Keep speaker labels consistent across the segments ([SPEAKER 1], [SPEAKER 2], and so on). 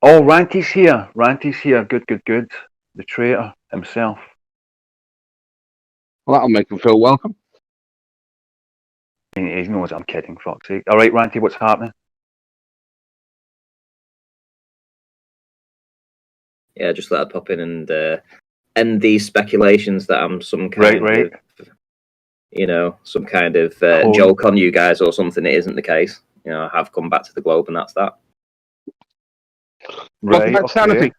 [SPEAKER 1] Oh, Ranty's here. Ranty's here. Good, good, good. The traitor himself.
[SPEAKER 2] Well, that'll make him feel welcome.
[SPEAKER 1] He knows I'm kidding, for fuck's sake. All right, Ranty, what's happening?
[SPEAKER 3] Yeah, just thought I'd pop in and end these speculations that I'm some kind of, some kind of joke on you guys or something. It isn't the case. I have come back to the globe, and that's that.
[SPEAKER 2] Welcome back to Sanity.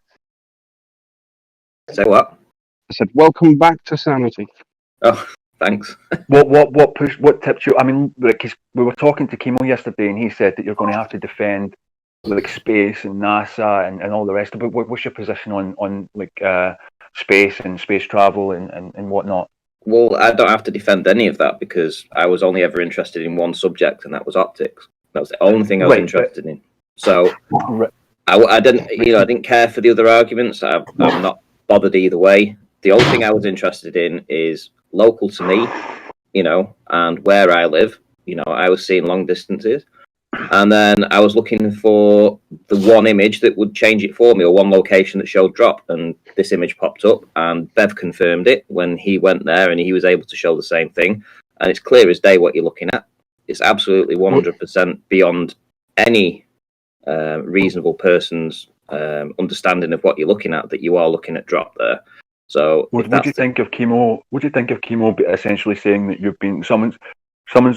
[SPEAKER 3] Say what?
[SPEAKER 2] I said, welcome back to Sanity.
[SPEAKER 3] Oh, thanks.
[SPEAKER 1] What tips you? I mean, because we were talking to Kimo yesterday, and he said that you're going to have to defend like space and NASA and all the rest of it. What's your position on like space and space travel and whatnot?
[SPEAKER 3] Well, I don't have to defend any of that because I was only ever interested in one subject, and that was optics. That was the only thing I was interested in. So I didn't care for the other arguments. I'm not bothered either way. The only thing I was interested in is local to me, and where I live. I was seeing long distances. And then I was looking for the one image that would change it for me, or one location that showed drop. And this image popped up, and Bev confirmed it when he went there, and he was able to show the same thing. And it's clear as day what you're looking at. It's absolutely 100% beyond any reasonable person's understanding of what you're looking at, that you are looking at drop there. So,
[SPEAKER 1] would you think of Kimo? Would you think of Kimo essentially saying that you've been someone's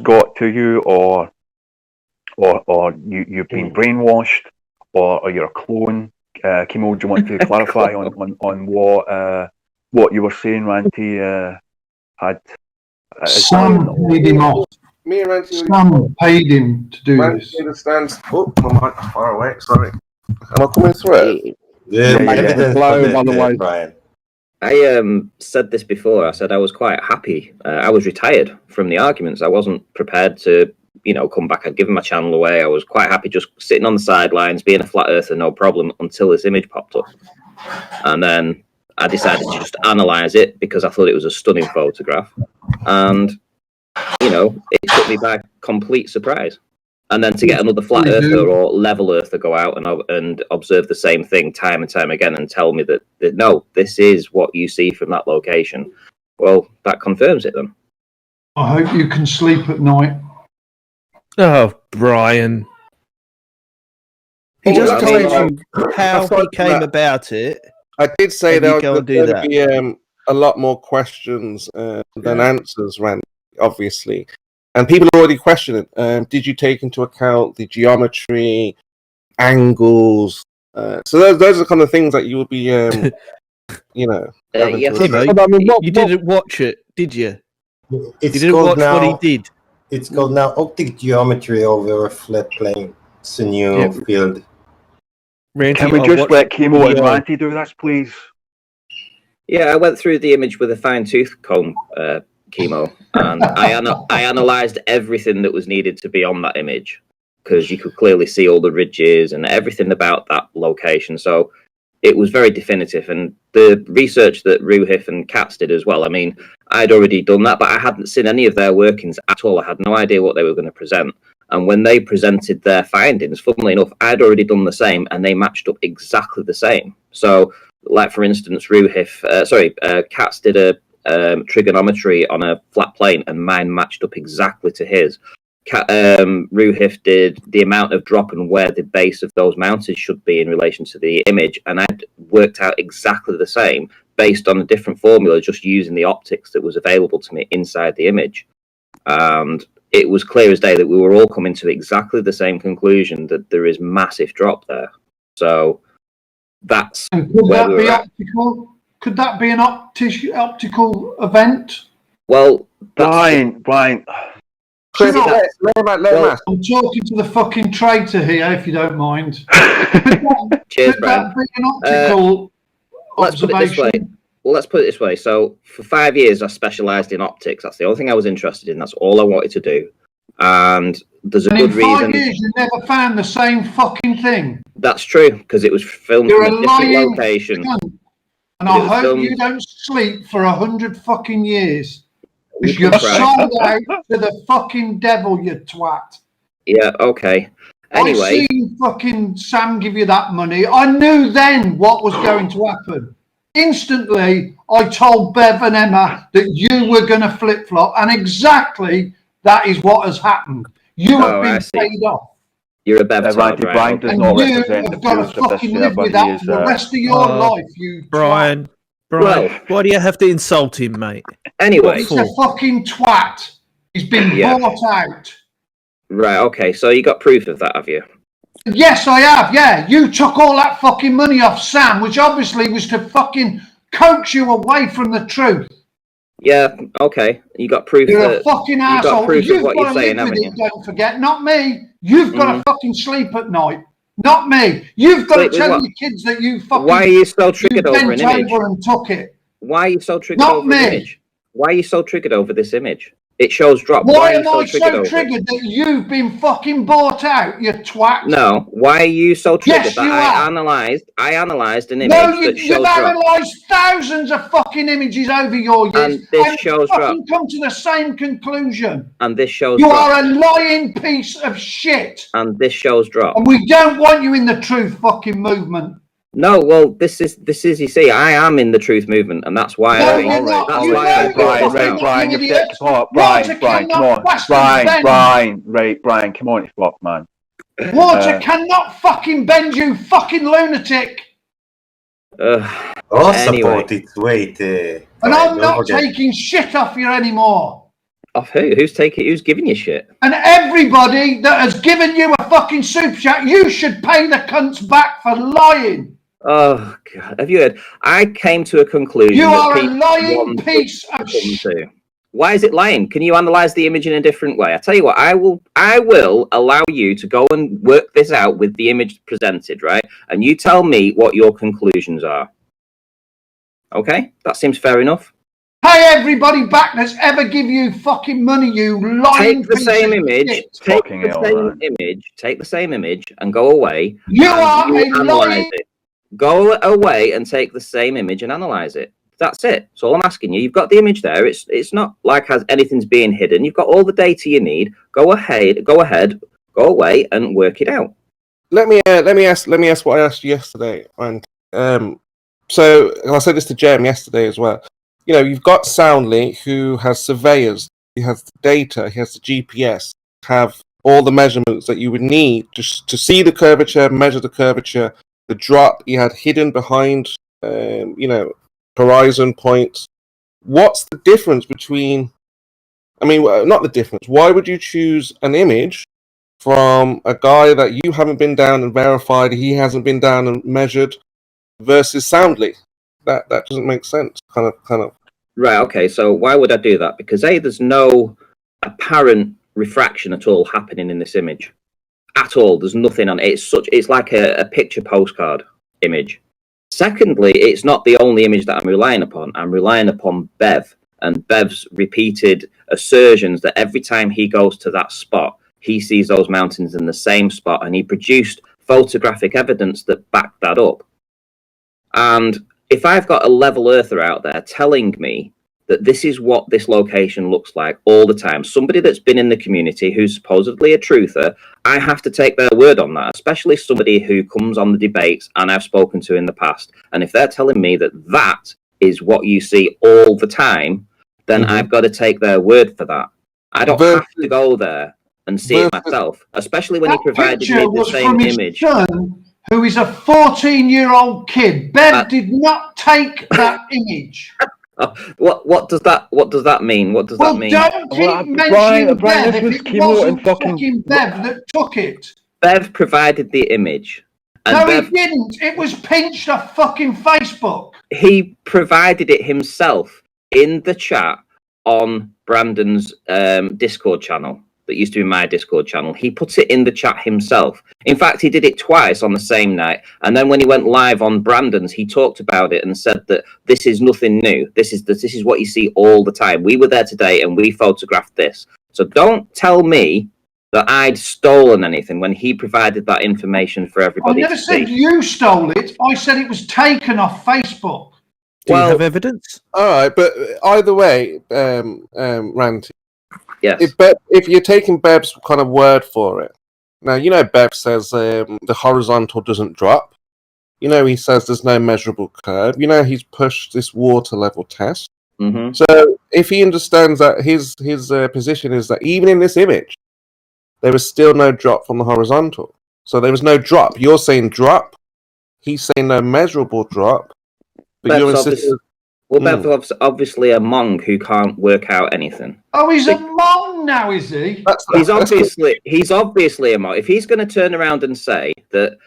[SPEAKER 1] got to you, or you've been brainwashed, or you're a clone? Kimo, do you want to clarify on what you were saying, Ranty had?
[SPEAKER 4] Sam paid him off.
[SPEAKER 5] Me and Ranty.
[SPEAKER 4] Sam paid him to do this.
[SPEAKER 5] Understands. Oh, my mic is far away. Sorry. Am I coming through it?
[SPEAKER 6] Yeah,
[SPEAKER 3] Brian. I said this before. I said I was quite happy. I was retired from the arguments. I wasn't prepared to, come back. I'd given my channel away. I was quite happy just sitting on the sidelines, being a flat earther, no problem, until this image popped up. And then I decided to just analyse it because I thought it was a stunning photograph. And, it took me by complete surprise. And then to get another flat earther or level earther go out and observe the same thing time and time again and tell me that no, this is what you see from that location. Well, that confirms it then.
[SPEAKER 4] I hope you can sleep at night.
[SPEAKER 7] Oh, Brian.
[SPEAKER 6] He just
[SPEAKER 7] told you how he came about it.
[SPEAKER 5] I did say there was going to be a lot more questions than answers, Randy, obviously. And people are already questioning, did you take into account the geometry, angles? So those are the kind of things that you would be,
[SPEAKER 7] yes. You didn't watch it, did you? You didn't watch what he did.
[SPEAKER 6] It's called now optic geometry over a flat plane. It's a new field.
[SPEAKER 1] Ranty, can we just let Kimo and Ranty do this, please?
[SPEAKER 3] Yeah, I went through the image with a fine-tooth comb, Kimo, and I analysed everything that was needed to be on that image because you could clearly see all the ridges and everything about that location. So it was very definitive, and the research that Ruhif and Catz did as well. I mean, I'd already done that, but I hadn't seen any of their workings at all. I had no idea what they were going to present. And when they presented their findings, funnily enough, I'd already done the same, and they matched up exactly the same. So, like for instance, Catz did a trigonometry on a flat plane, and mine matched up exactly to his. Ruhif did the amount of drop and where the base of those mountains should be in relation to the image, and I'd worked out exactly the same based on a different formula, just using the optics that was available to me inside the image. And it was clear as day that we were all coming to exactly the same conclusion, that there is massive drop there. So that's where we were at.
[SPEAKER 4] Optical? Could that be an optical event?
[SPEAKER 3] Well,
[SPEAKER 1] Brian.
[SPEAKER 4] I'm talking to the fucking traitor here, if you don't mind.
[SPEAKER 3] Cheers,
[SPEAKER 4] could
[SPEAKER 3] Brian.
[SPEAKER 4] that be an optical observation?
[SPEAKER 3] Let's put it this way. So for 5 years, I specialised in optics. That's the only thing I was interested in. That's all I wanted to do. And there's a good reason.
[SPEAKER 4] In 5 years, you never found the same fucking thing.
[SPEAKER 3] That's true, because it was filmed from a different location.
[SPEAKER 4] And I hope you don't sleep for 100 fucking years. You're sold out to the fucking devil, you twat.
[SPEAKER 3] Yeah, okay. Anyway,
[SPEAKER 4] I seen fucking Sam give you that money. I knew then what was going to happen. Instantly, I told Bev and Emma that you were going to flip-flop, and exactly that is what has happened. You have been paid off.
[SPEAKER 3] You're a Bev
[SPEAKER 1] Ranty,
[SPEAKER 3] right?
[SPEAKER 1] Brian does not represent the truth of this year, but he is...
[SPEAKER 4] For the rest of your life, you
[SPEAKER 7] Brian, why do you have to insult him, mate?
[SPEAKER 3] Anyway.
[SPEAKER 4] He's a fucking twat. He's been bought out.
[SPEAKER 3] Right, okay, so you got proof of that, have you?
[SPEAKER 4] Yes, I have, yeah. You took all that fucking money off Sam, which obviously was to fucking coax you away from the truth.
[SPEAKER 3] Yeah, okay. You got proof.
[SPEAKER 4] You're a fucking asshole.
[SPEAKER 3] Got proof of what you're saying, haven't you?
[SPEAKER 4] Don't forget, not me. You've got to fucking sleep at night. Not me. You've got to tell your kids that you fucking...
[SPEAKER 3] Why are you so triggered over an image?
[SPEAKER 4] Over and took it.
[SPEAKER 3] Why are you so triggered over an image? Why are you so triggered over this image? It shows drop.
[SPEAKER 4] Why am I so triggered that you've been fucking bought out, you twat?
[SPEAKER 3] No. Why are you so triggered
[SPEAKER 4] yes,
[SPEAKER 3] that
[SPEAKER 4] you
[SPEAKER 3] I analysed an image
[SPEAKER 4] that shows drop? You've analysed thousands of fucking images over your years.
[SPEAKER 3] And this shows drop.
[SPEAKER 4] Come to the same conclusion.
[SPEAKER 3] And this shows
[SPEAKER 4] you
[SPEAKER 3] drop.
[SPEAKER 4] are a lying piece of shit.
[SPEAKER 3] And this shows drop.
[SPEAKER 4] And we don't want you in the truth fucking movement.
[SPEAKER 3] No, well, this is. You see, I am in the truth movement, and that's why. Brian, come on,
[SPEAKER 1] fuck, man.
[SPEAKER 4] Water cannot fucking bend, you fucking lunatic.
[SPEAKER 6] Support its weight.
[SPEAKER 4] And I'm not taking shit off you anymore.
[SPEAKER 3] Off who? Who's giving you shit?
[SPEAKER 4] And everybody that has given you a fucking super chat, you should pay the cunts back for lying.
[SPEAKER 3] Oh God! Have you heard? I came to a conclusion.
[SPEAKER 4] You are a lying piece of shit.
[SPEAKER 3] Why is it lying? Can you analyze the image in a different way? I tell you what, I will allow you to go and work this out with the image presented, right? And you tell me what your conclusions are. Okay, that seems fair enough.
[SPEAKER 4] Pay everybody back that's ever give you fucking money, you lying.
[SPEAKER 3] Take the same image. Take the same image and go away.
[SPEAKER 4] You are a lying.
[SPEAKER 3] Go away and take the same image and analyze it. That's it. That's all I'm asking you. You've got the image there. It's not like anything's being hidden. You've got all the data you need. Go ahead, go away and work it out.
[SPEAKER 5] Let me ask what I asked you yesterday. And so I said this to Jem yesterday as well. You know, you've got Soundly, who has surveyors. He has the data. He has the GPS. Have all the measurements that you would need to see the curvature, measure the curvature. The drop he had hidden behind, horizon points. What's the difference between? I mean, not the difference. Why would you choose an image from a guy that you haven't been down and verified, he hasn't been down and measured, versus Soundly? That doesn't make sense. Kind of.
[SPEAKER 3] Right. Okay. So why would I do that? Because there's no apparent refraction at all happening in this image. At all, there's nothing on it. It's like a picture postcard image. Secondly, it's not the only image that I'm relying upon. I'm relying upon Bev and Bev's repeated assertions that every time he goes to that spot, he sees those mountains in the same spot, and he produced photographic evidence that backed that up. And if I've got a level earther out there telling me that this is what this location looks like all the time, somebody that's been in the community who's supposedly a truther, I have to take their word on that, especially somebody who comes on the debates and I've spoken to in the past. And if they're telling me that that is what you see all the time, then I've got to take their word for that. I don't have to go there and see it myself, especially when he provided me the same image.
[SPEAKER 4] Son, who is a 14-year-old kid. Bev did not take that image.
[SPEAKER 3] What does that mean? What does that mean?
[SPEAKER 4] Don't keep mentioning Bev if it wasn't fucking Bev that took it.
[SPEAKER 3] Bev provided the image.
[SPEAKER 4] And no, he didn't. It was pinched off fucking Facebook.
[SPEAKER 3] He provided it himself in the chat on Brandon's Discord channel. That used to be my Discord channel. He puts it in the chat himself. In fact, he did it twice on the same night. And then when he went live on Brandon's, he talked about it and said that this is nothing new. This is what you see all the time. We were there today and we photographed this. So don't tell me that I'd stolen anything when he provided that information for everybody.
[SPEAKER 4] I never said you stole it. I said it was taken off Facebook.
[SPEAKER 7] Do you have evidence?
[SPEAKER 5] All right, but either way, Ranty.
[SPEAKER 3] Yes.
[SPEAKER 5] If you're taking Beb's kind of word for it, Now, Bev says the horizontal doesn't drop. He says there's no measurable curve. He's pushed this water level test.
[SPEAKER 3] Mm-hmm.
[SPEAKER 5] So if he understands that his position is that even in this image, there was still no drop from the horizontal. So there was no drop. You're saying drop. He's saying no measurable drop. But you're insisting...
[SPEAKER 3] Bev's obviously a Hmong who can't work out anything.
[SPEAKER 4] Oh, he's a Hmong now, is he?
[SPEAKER 3] He's obviously a Hmong. If he's going to turn around and say that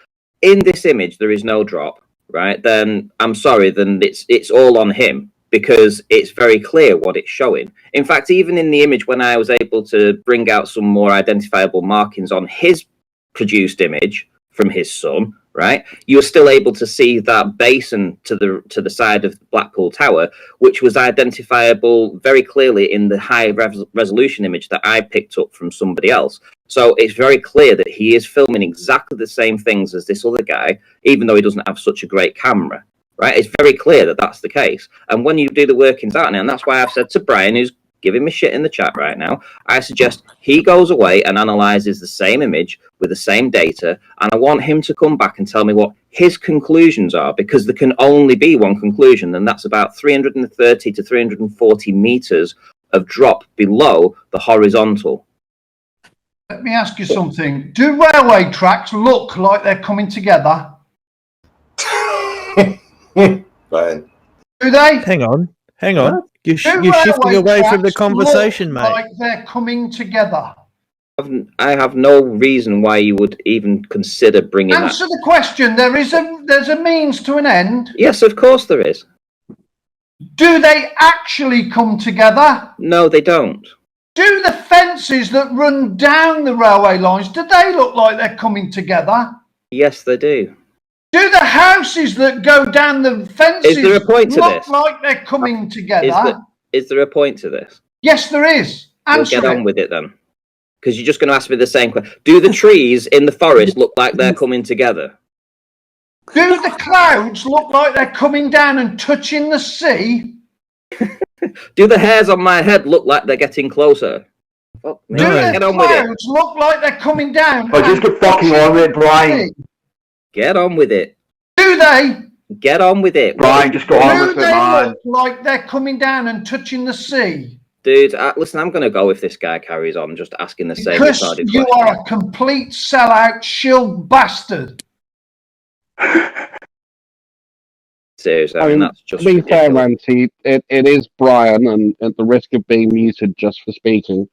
[SPEAKER 3] in this image there is no drop, right? Then I'm sorry. Then it's all on him, because it's very clear what it's showing. In fact, even in the image, when I was able to bring out some more identifiable markings on his produced image from his son, right, you were still able to see that basin to the side of Blackpool Tower, which was identifiable very clearly in the high resolution image that I picked up from somebody else. So it's very clear that he is filming exactly the same things as this other guy, even though he doesn't have such a great camera, right? It's very clear that that's the case. And when you do the workings out, and that's why I've said to Brian, who's giving me shit in the chat right now, I suggest he goes away and analyzes the same image with the same data, and I want him to come back and tell me what his conclusions are, because there can only be one conclusion, and that's about 330 to 340 meters of drop below the horizontal.
[SPEAKER 4] Let me ask you something. Do railway tracks look like they're coming together?
[SPEAKER 6] Fine.
[SPEAKER 4] Do they?
[SPEAKER 7] Hang on. You're
[SPEAKER 4] Do
[SPEAKER 7] shifting
[SPEAKER 4] railway
[SPEAKER 7] away from the
[SPEAKER 4] tracks
[SPEAKER 7] conversation,
[SPEAKER 4] look
[SPEAKER 7] mate.
[SPEAKER 4] like they're coming together?
[SPEAKER 3] I have no reason why you would even consider bringing
[SPEAKER 4] Answer the question. There's a means to an end.
[SPEAKER 3] Yes, of course there is.
[SPEAKER 4] Do they actually come together?
[SPEAKER 3] No, they don't.
[SPEAKER 4] Do the fences that run down the railway lines, do they look like they're coming together?
[SPEAKER 3] Yes, they do.
[SPEAKER 4] Do the houses that go down the fences
[SPEAKER 3] Is there a point to
[SPEAKER 4] look
[SPEAKER 3] this?
[SPEAKER 4] like they're coming together?
[SPEAKER 3] Is there a point to this?
[SPEAKER 4] Yes, there is. Answer
[SPEAKER 3] We'll get on
[SPEAKER 4] it.
[SPEAKER 3] with it then. Because you're just going to ask me the same question. Do the trees in the forest look like they're coming together?
[SPEAKER 4] Do the clouds look like they're coming down and touching the sea?
[SPEAKER 3] Do the hairs on my head look like they're getting closer? Fuck me.
[SPEAKER 4] Do
[SPEAKER 3] Get
[SPEAKER 4] the
[SPEAKER 3] on with it.
[SPEAKER 4] clouds look like they're coming down?
[SPEAKER 1] Oh, just get fucking on with it, Brian.
[SPEAKER 3] Get on with it.
[SPEAKER 4] Do they?
[SPEAKER 3] Get on with it.
[SPEAKER 1] Brian, just go on
[SPEAKER 4] Do
[SPEAKER 1] with it,
[SPEAKER 4] they
[SPEAKER 1] man.
[SPEAKER 4] look like they're coming down and touching the sea?
[SPEAKER 3] Dude, listen, I'm going to go if this guy carries on just asking the same
[SPEAKER 4] Because
[SPEAKER 3] retarded
[SPEAKER 4] you
[SPEAKER 3] question.
[SPEAKER 4] are a complete sellout shill bastard.
[SPEAKER 3] Seriously, I mean, that's just
[SPEAKER 2] To be fair,
[SPEAKER 3] ridiculous.
[SPEAKER 2] Ranty, it is Brian, and at the risk of being muted just for speaking,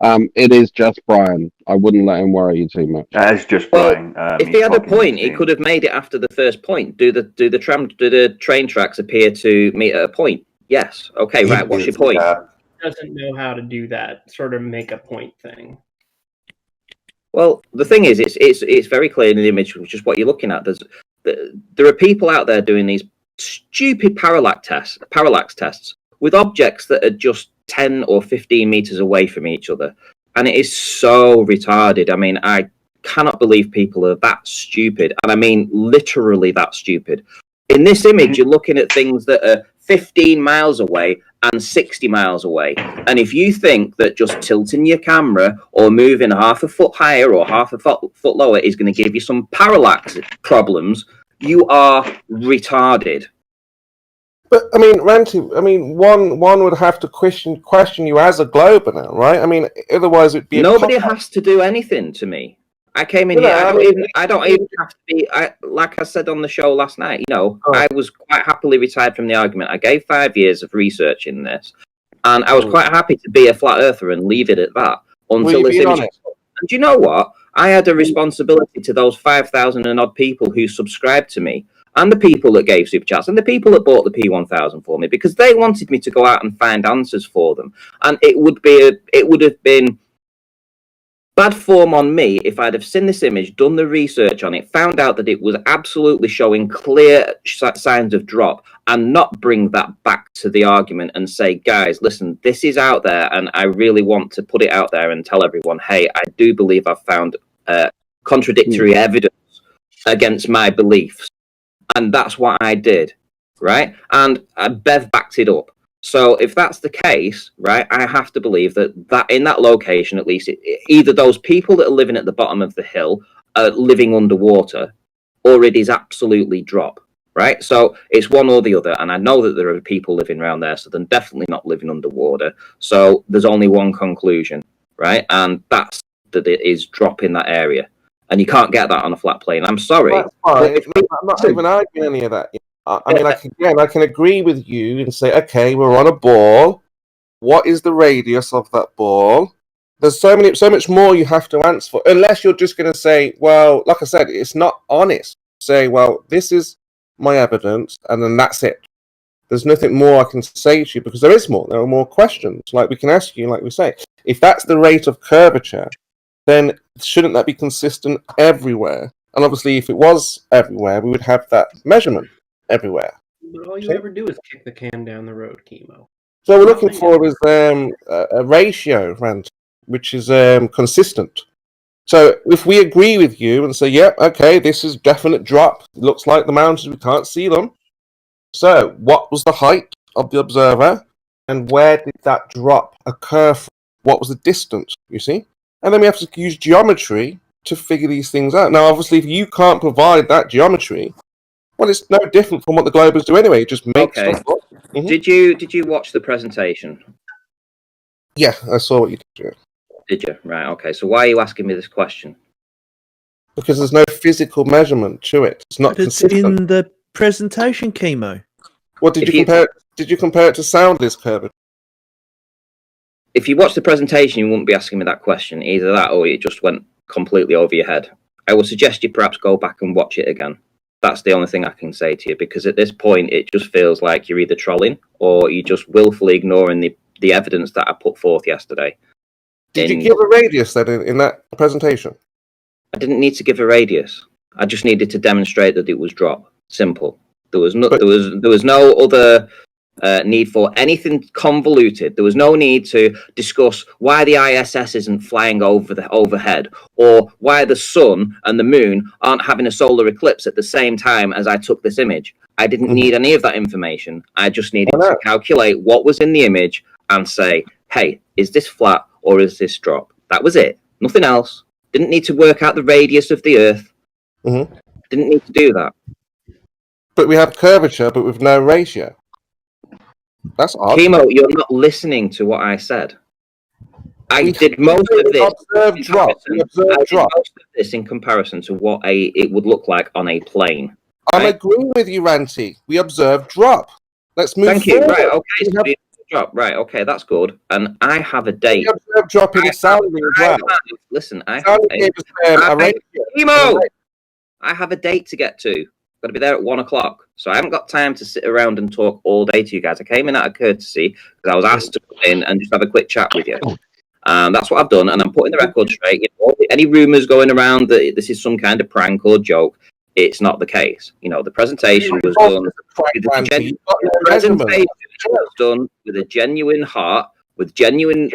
[SPEAKER 2] it is just Brian. I wouldn't let him worry you too much.
[SPEAKER 1] That is just
[SPEAKER 3] Well,
[SPEAKER 1] Brian.
[SPEAKER 3] if he had a point, he could have made it after the first point. Do the train tracks appear to meet at a point? Yes. Okay, right. What's your point?
[SPEAKER 8] Doesn't know how to do that sort of make a point thing.
[SPEAKER 3] Well, the thing is, it's very clear in the image, which is what you're looking at. There are people out there doing these stupid parallax tests with objects that are just 10 or 15 meters away from each other, and it is so retarded. I mean, I cannot believe people are that stupid, and I mean literally that stupid. In this image, you're looking at things that are 15 miles away and 60 miles away. And if you think that just tilting your camera or moving half a foot higher or half a foot lower is going to give you some parallax problems, you are retarded.
[SPEAKER 5] But I mean, Ranty, one would have to question you as a glober now, right? I mean, otherwise it'd be
[SPEAKER 3] nobody has to do anything to me. I came in here. I don't even have to be. Like I said on the show last night. I was quite happily retired from the argument. I gave 5 years of research in this, and I was quite happy to be a flat earther and leave it at that until this image. And do you know what? I had a responsibility to those 5,000 and odd people who subscribed to me, and the people that gave super chats, and the people that bought the P1000 for me, because they wanted me to go out and find answers for them. And it would have been bad form on me if I'd have seen this image, done the research on it, found out that it was absolutely showing clear signs of drop, and not bring that back to the argument and say, guys, listen, this is out there, and I really want to put it out there and tell everyone, hey, I do believe I've found contradictory evidence against my beliefs. And that's what I did, right? And Bev backed it up. So if that's the case, right, I have to believe that in that location, at least, either those people that are living at the bottom of the hill are living underwater, or it is absolutely drop, right? So it's one or the other. And I know that there are people living around there, so they're definitely not living underwater. So there's only one conclusion, right? And that's that it is drop in that area. And you can't get that on a flat plane. I'm sorry.
[SPEAKER 5] I'm not even arguing any of that. I mean, I can agree with you and say, okay, we're on a ball. What is the radius of that ball? There's so much more you have to answer for, unless you're just going to say, well, like I said, it's not honest. Say, well, this is my evidence, and then that's it. There's nothing more I can say to you because there is more. There are more questions. Like we can ask you, like we say, if that's the rate of curvature, then shouldn't that be consistent everywhere? And obviously, if it was everywhere, we would have that measurement everywhere.
[SPEAKER 8] But all you ever do is kick the can down the road, Chemo.
[SPEAKER 5] So we're looking for is a ratio, Ranty, which is consistent. So if we agree with you and say, yeah, okay, this is definite drop. It looks like the mountains, we can't see them. So what was the height of the observer? And where did that drop occur from? What was the distance, you see? And then we have to use geometry to figure these things out. Now, obviously, if you can't provide that geometry, well, it's no different from what the globers do anyway. It just makes stuff up. Mm-hmm.
[SPEAKER 3] Did you watch the presentation?
[SPEAKER 5] Yeah, I saw what you did. Yeah.
[SPEAKER 3] Did you? Right, okay. So why are you asking me this question?
[SPEAKER 5] Because there's no physical measurement to it. It's not consistent.
[SPEAKER 7] In the presentation, Chemo.
[SPEAKER 5] What did you compare? Did you compare it to soundless curvature?
[SPEAKER 3] If you watch the presentation, you wouldn't be asking me that question. Either that, or it just went completely over your head. I would suggest you perhaps go back and watch it again. That's the only thing I can say to you, because at this point, it just feels like you're either trolling or you're just willfully ignoring the evidence that I put forth yesterday.
[SPEAKER 5] Did you give a radius then in that presentation?
[SPEAKER 3] I didn't need to give a radius. I just needed to demonstrate that it was drop. Simple. There was no other need for anything convoluted. There was no need to discuss why the ISS isn't flying overhead, or why the sun and the moon aren't having a solar eclipse at the same time as I took this image. I didn't need any of that information. I just needed to calculate what was in the image and say, hey, is this flat or is this drop? That was it. Nothing else. Didn't need to work out the radius of the Earth.
[SPEAKER 5] Mm-hmm.
[SPEAKER 3] Didn't need to do that.
[SPEAKER 5] But we have curvature, but with no ratio. That's odd.
[SPEAKER 3] Chemo, you're not listening to what I said. I did most of this in comparison to what it would look like on a plane.
[SPEAKER 5] I'm agreeing with you, Ranty. We observed drop. Let's move
[SPEAKER 3] Thank
[SPEAKER 5] forward.
[SPEAKER 3] you. Right, okay. So drop. Right, okay, that's good. And I have a date.
[SPEAKER 5] We observed drop in the sounding as well.
[SPEAKER 3] Listen, I have a date to get to. Got to be there at 1 o'clock. So I haven't got time to sit around and talk all day to you guys. I came in out of courtesy because I was asked to come in and just have a quick chat with you. That's what I've done, and I'm putting the record straight. You know, any rumours going around that this is some kind of prank or joke, it's not the case. You know, the presentation was done. The presentation was done with a genuine heart, with genuine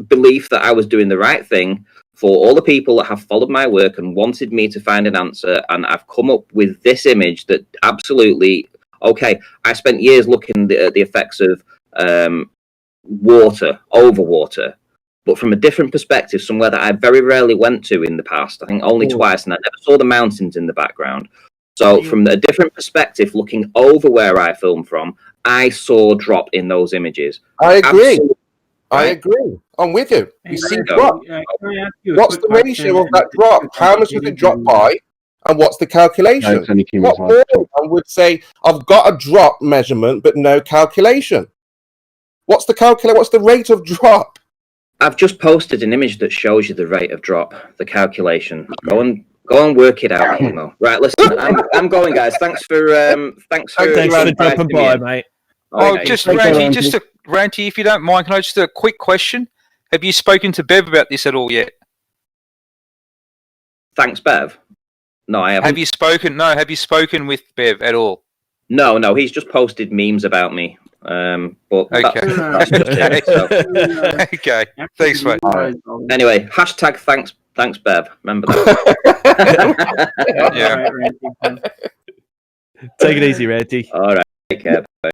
[SPEAKER 3] belief that I was doing the right thing for all the people that have followed my work and wanted me to find an answer. And I've come up with this image that absolutely, okay, I spent years looking at the effects of water, over water, but from a different perspective, somewhere that I very rarely went to in the past. I think only twice, and I never saw the mountains in the background. So from a different perspective, looking over where I filmed from, I saw drop in those images.
[SPEAKER 5] I agree. I agree. I'm with you. You see drop. What's the ratio of that drop? How much does it drop by? And what's the calculation? What more one would say, I've got a drop measurement, but no calculation. What's the rate of drop?
[SPEAKER 3] I've just posted an image that shows you the rate of drop, the calculation. Go and work it out, Chemo. Right, listen, I'm going, guys. Thanks for
[SPEAKER 7] dropping by, mate.
[SPEAKER 9] Oh, just Ranty, if you don't mind, can I just do a quick question? Have you spoken to Bev about this at all yet?
[SPEAKER 3] Thanks, Bev. No, I haven't.
[SPEAKER 9] Have you spoken with Bev at all?
[SPEAKER 3] No, he's just posted memes about me. But
[SPEAKER 9] okay.
[SPEAKER 3] That's just it, so.
[SPEAKER 9] Okay. Thanks, mate.
[SPEAKER 3] Anyway, hashtag thanks, Bev. Remember that.
[SPEAKER 9] Yeah.
[SPEAKER 7] Take it easy, Ranty.
[SPEAKER 3] All right. Take care. Bye.